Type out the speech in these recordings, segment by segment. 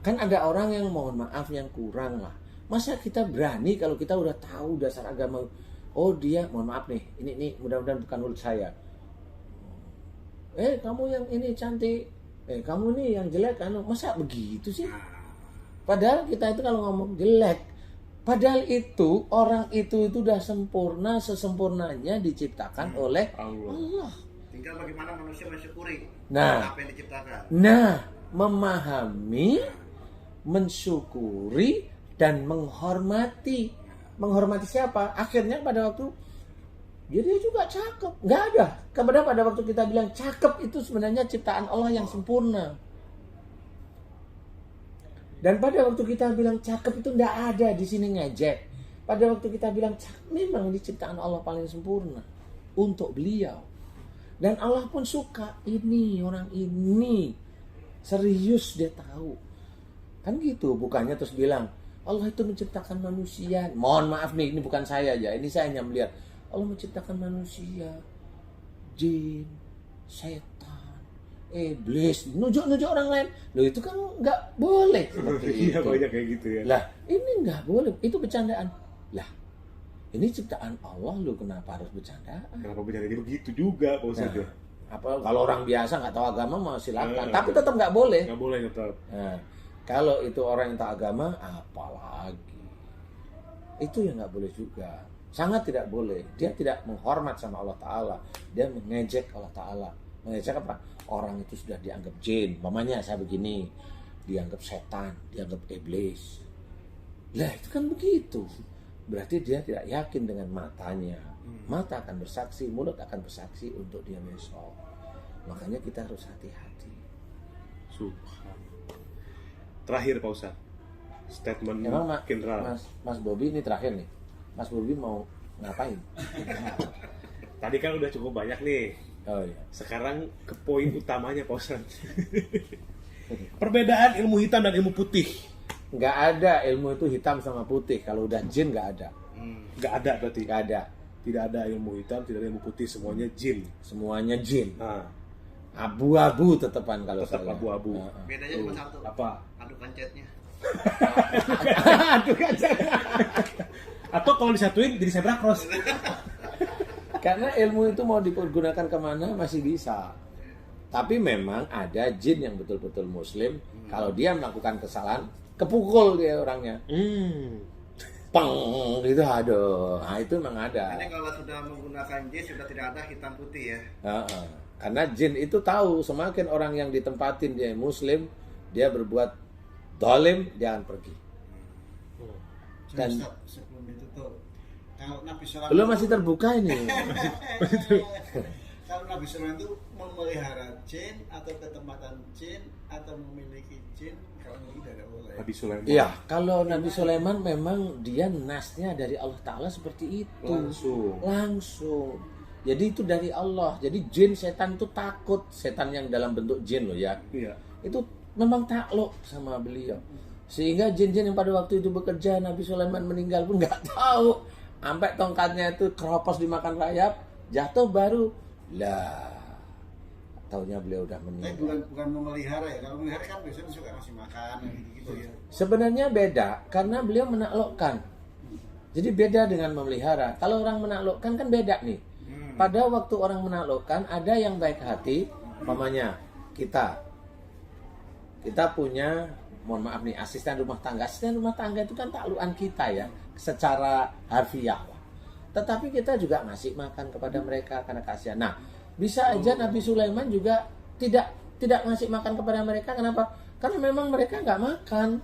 Kan ada orang yang mohon maaf yang kurang lah. Masa kita berani kalau kita udah tahu dasar agama? Oh dia mohon maaf nih, ini mudah-mudahan bukan mulut saya. Kamu yang ini cantik, kamu nih yang jelek kan? Masa begitu sih? Padahal kita itu kalau ngomong jelek, padahal itu orang itu udah sempurna, sesempurnanya diciptakan oleh Allah. Tinggal bagaimana manusia mensyukuri Nah, apa yang diciptakan. Memahami, mensyukuri dan menghormati. Menghormati siapa? Akhirnya pada waktu dia juga cakep. Nggak ada. Kemudian pada waktu kita bilang cakep itu sebenarnya ciptaan Allah yang sempurna. Dan pada waktu kita bilang cakep itu nggak ada di sini ngejek. Pada waktu kita bilang cakep, memang diciptaan Allah paling sempurna untuk beliau. Dan Allah pun suka ini orang ini serius dia tahu. Kan gitu, bukannya terus bilang Allah itu menciptakan manusia. Mohon maaf nih, ini bukan saya aja. Ini saya hanya melihat Allah menciptakan manusia, jin, setan, iblis, nujuk-nujuk orang lain. Loh itu kan nggak boleh seperti itu. Iya banyak kayak gitu ya. Lah ini nggak boleh, itu bercandaan. Lah ini ciptaan Allah, loh kenapa harus bercandaan? Kenapa bercanda begitu juga Pak Ustadz ya? Apa kalau orang biasa nggak tahu agama mau silakan, tapi tetap nggak boleh. Nggak boleh tetap. Nah, kalau itu orang yang tahu agama, apalagi itu yang nggak boleh juga, sangat tidak boleh. Dia tidak menghormat sama Allah Taala, dia mengejek Allah Taala. Mengejek apa? Orang itu sudah dianggap jin, mamanya saya begini, dianggap setan, dianggap iblis. Lah itu kan begitu. Berarti dia tidak yakin dengan matanya. Mata akan bersaksi, mulut akan bersaksi untuk dia besok. Makanya kita harus hati-hati. Subhanallah. Terakhir Pak Ustadz, statement Emang general. Mas Bobi ini terakhir nih. Mas Bobi mau ngapain? Tadi kan udah cukup banyak nih. Oh iya. Sekarang ke poin utamanya Pak Ustadz. Perbedaan ilmu hitam dan ilmu putih. Nggak ada ilmu itu hitam sama putih. Kalau udah jin nggak ada. Nggak ada berarti. Nggak ada. Tidak ada ilmu hitam, tidak ada ilmu putih, semuanya jin. Semuanya jin. Nah, Abu-abu tetepan kalau tetap saya. abu-abu. Bedanya cuma satu. Apa? Adu kancetnya. Aduh kaca. Atau kalau disatuin jadi zebra cross. Karena ilmu itu mau dipergunakan kemana masih bisa. Tapi memang ada jin yang betul-betul muslim. Kalau dia melakukan kesalahan, kepukul dia orangnya. Peng gitu, aduh. Nah itu memang ada. Jadi kalau sudah menggunakan jin sudah tidak ada hitam putih ya. Karena jin itu tahu semakin orang yang ditempatin dia muslim, dia berbuat dolim, dia akan pergi. Dan sebelum itu tuh, kalau Nabi Sulaiman belum masih terbuka ini. kalau Nabi Sulaiman itu memelihara jin atau ketempatan jin atau memiliki jin, kalau tidak boleh. Nabi Sulaiman. Iya, kalau Nabi Sulaiman memang dia nasnya dari Allah Ta'ala seperti itu. Langsung. Jadi itu dari Allah. Jadi jin setan itu takut. Setan yang dalam bentuk jin loh ya. Iya. Itu memang takluk sama beliau. Sehingga jin-jin yang pada waktu itu bekerja, Nabi Sulaiman meninggal pun nggak tahu. Sampai tongkatnya itu keropos dimakan rayap, jatuh baru. Lah, taunya beliau udah Tapi meninggal. bukan memelihara ya. Kalau memelihara kan biasanya suka ngasih makan gitu ya. Sebenarnya beda karena beliau menaklukkan. Jadi beda dengan memelihara. Kalau orang menaklukkan kan beda nih. Pada waktu orang menaklukkan ada yang baik hati, umpamanya kita punya, mohon maaf nih, asisten rumah tangga. Asisten rumah tangga itu kan taklukan kita ya, secara harfiah. Tetapi kita juga ngasih makan kepada mereka karena kasihan. Nah, bisa aja Nabi Sulaiman juga tidak ngasih makan kepada mereka. Kenapa? Karena memang mereka nggak makan.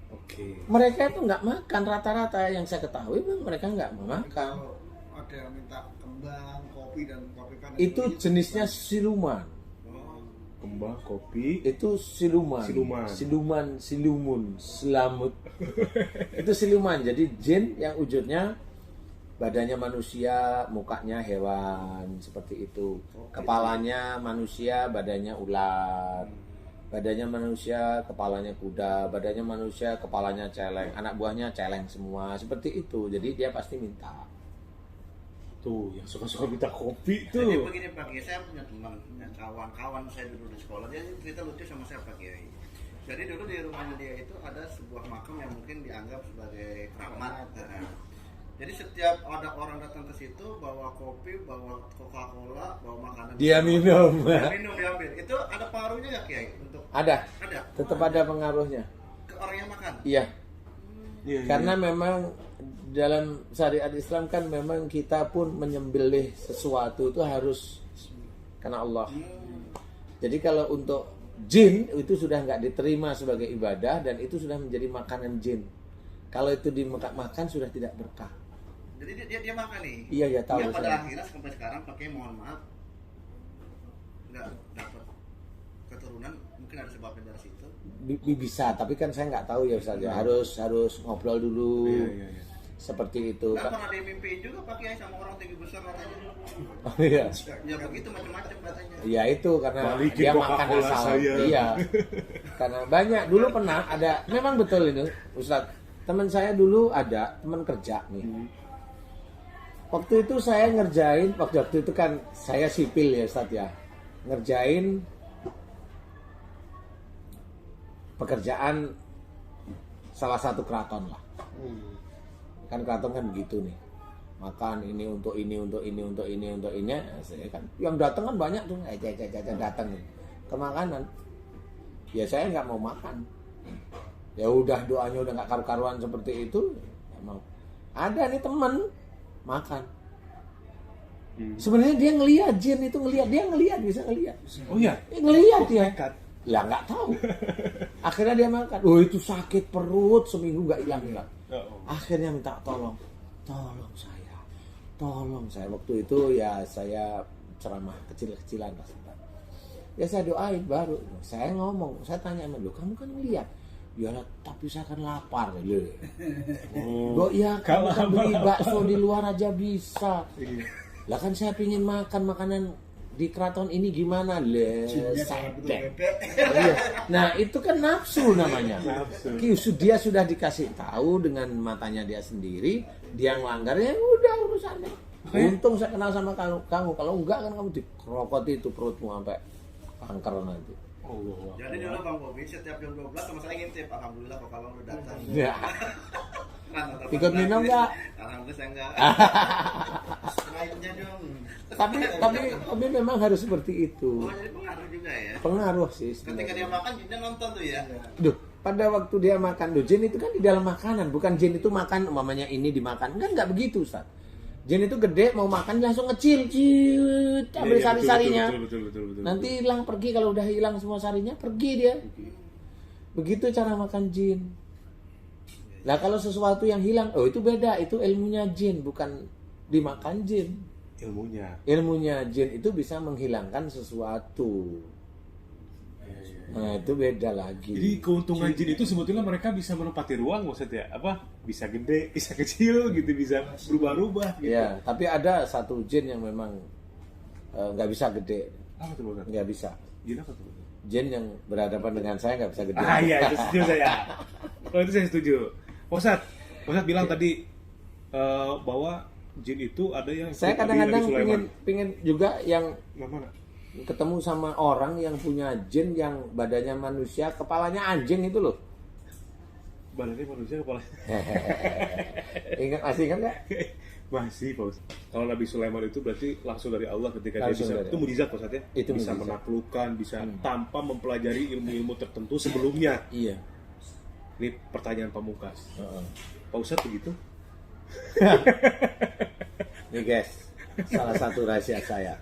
Oke. Mereka itu nggak makan rata-rata, yang saya ketahui memang mereka nggak mau makan. Kalau ada yang minta kembang, kopi dan kopi panas Itu jenisnya siluman. Kembang, kopi. Itu siluman. Silumun, selamut. Itu siluman. Jadi jin yang wujudnya badannya manusia, mukanya hewan, seperti itu. Kepalanya manusia, badannya ular. Badannya manusia, kepalanya kuda. Badannya manusia, kepalanya celeng. Anak buahnya celeng semua. Seperti itu. Jadi dia pasti minta. Tuh, yang suka-suka minta kopi Jadi tuh. begini Pak Kiai, saya punya teman, punya kawan saya dulu di sekolah. Dia cerita lucu sama saya Pak Kiai. Jadi dulu di rumahnya dia itu ada sebuah makam yang mungkin dianggap sebagai keramat. Nah, jadi setiap ada orang datang ke situ bawa kopi, bawa Coca-Cola, bawa makanan. Dia minum. Dia minum diambil. Itu ada pengaruhnya nggak Kiai untuk Ada, ada tetap ada pengaruhnya. ke orang yang makan? Iya, Iya, karena memang dalam syariat Islam kan memang kita pun menyembelih sesuatu itu harus karena Allah. Jadi kalau untuk jin itu sudah nggak diterima sebagai ibadah dan itu sudah menjadi makanan jin. Kalau itu dimakan sudah tidak berkah. Jadi dia makan nih. Iya, ya tahu Dia pada saya. akhirnya sampai sekarang pakai mohon maaf nggak dapat keturunan, mungkin ada sebabnya dari situ. Bisa, tapi kan saya nggak tahu ya Ustaz ya. Harus ngobrol dulu. Iya. Seperti itu. Nggak pernah dimimpiin juga Pak Kiai sama orang tinggi besar katanya. Oh, iya. Ya begitu macam-macam katanya. Ya itu karena Balikin dia makan Coca-Cola asal. saya. Iya. Karena banyak dulu pernah ada, memang betul ini Ustaz. Teman saya dulu ada teman kerja nih. Waktu itu saya ngerjain, waktu itu kan saya sipil ya Ustaz ya. Ngerjain pekerjaan salah satu keraton lah. Kan keraton kan begitu nih, makan ini untuk ini untuk ini untuk ini untuk ini. Saya kan yang datang kan banyak tuh, datang ke makanan. Ya saya nggak mau makan. Ya udah doanya udah nggak karu-karuan seperti itu. Emang ada nih teman makan. Sebenarnya dia ngelihat jin itu dia ngelihat bisa ngelihat. Oh iya. Ngelihat dia. Lah nggak tahu. Akhirnya dia makan. Oh itu sakit perut seminggu nggak hilang. Akhirnya minta tolong saya. Waktu itu ya saya ceramah kecil-kecilan Mas. Ya saya doain baru. Saya ngomong, saya tanya sama lu, kamu kan ngeliat? Ya tapi saya kan lapar. Ya kamu kan beli bakso di luar aja bisa. Lah kan saya pingin makan makanan di keraton ini gimana? Sedek. Iya. Nah itu kan nafsu namanya. Dia sudah dikasih tahu dengan matanya dia sendiri, dia ngelanggar ya udah urusannya. Untung saya kenal sama kamu. Kalau enggak kan kamu dikerokoti itu perutmu sampai kanker nanti. Jadi dulu Bang Bobi setiap jam 12 sama saya ngintip. Alhamdulillah Pak Kalong udah datang. Ya. Ikut minum nggak? Alhamdulillah saya enggak. Lainnya dong. Tapi memang harus seperti itu. Oh jadi pengaruh juga ya. Pengaruh sih. Ketika dia makan jinnya nonton tuh ya. Duh, pada waktu dia makan, jin itu kan di dalam makanan, bukan jin itu makan umpamanya ini dimakan. Kan nggak begitu, Ustaz. Jin itu gede mau makan langsung ngecil, ambil sari-sarinya. Betul. Nanti hilang pergi, kalau udah hilang semua sarinya pergi dia. Begitu cara makan jin. Nah kalau sesuatu yang hilang, oh itu beda, itu ilmunya jin, bukan dimakan jin. Ilmunya jin itu bisa menghilangkan sesuatu. Nah itu beda lagi. Jadi keuntungan jin itu sebetulnya mereka bisa menempati ruang maksudnya apa? Bisa gede, bisa kecil gitu, bisa berubah-ubah gitu. Ya, tapi ada satu jin yang memang nggak bisa gede. Apa tuh Bang? Nggak bisa. Jin apa tuh? Jin yang berhadapan dengan saya nggak bisa gede. Iya, itu setuju saya. Oh itu saya setuju. Ustadz bilang tadi bahwa jin itu ada yang Saya kadang-kadang pingin juga yang mana? ketemu sama orang yang punya jin yang badannya manusia, kepalanya anjing itu loh. Badannya manusia kepalanya. Masih ingat nggak? Masih Pak Ustadz. Kalau Nabi Sulaiman itu berarti langsung dari Allah ketika Langsung dia bisa. dari Itu mujizat Pak Ustadz ya. Itu bisa mujizat. menaklukkan, bisa tanpa mempelajari ilmu-ilmu tertentu sebelumnya. Iya. Ini pertanyaan pamungkas. Pak Ustadz begitu? Nih guys, salah satu rahasia saya.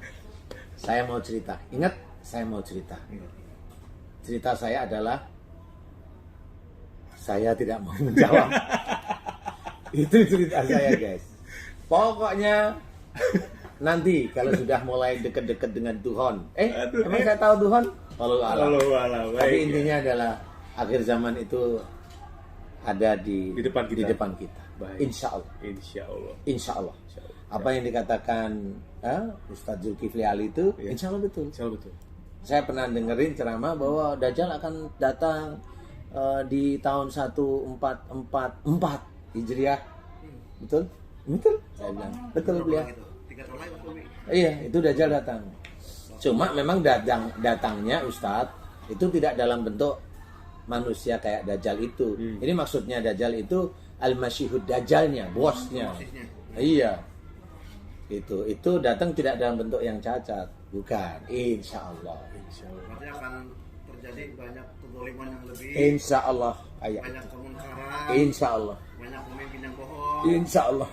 Saya mau cerita. Ingat, saya mau cerita. Cerita saya adalah saya tidak mau menjawab. Itu cerita saya guys. Pokoknya nanti kalau sudah mulai deket-deket dengan Tuhan. Emang saya tahu Tuhan? Walau alam. Tapi intinya adalah akhir zaman itu ada di depan kita. Baik. Insya Allah. Insya Allah. Apa yang dikatakan Ustadz Zulkifli Ali itu, Iya. insya Allah betul. Insya Allah betul. Saya pernah dengerin ceramah bahwa Dajjal akan datang di tahun 1444 Hijriah. Betul? Betul? Saya bilang. Betul beliau. Gitu. 13 terlalu Umi. Iya, itu Dajjal datang. Cuma memang datangnya Ustadz itu tidak dalam bentuk manusia kayak Dajjal itu. Ini maksudnya Dajjal itu Al-Masihud Dajjalnya, bosnya. Persisnya. Iya. Itu datang tidak dalam bentuk yang cacat, bukan. Insya Allah. Berarti akan terjadi banyak kezaliman yang lebih, Insya Allah. Ayat. banyak kemunkaran, Insya Allah. banyak pemimpin yang bohong. Insya Allah.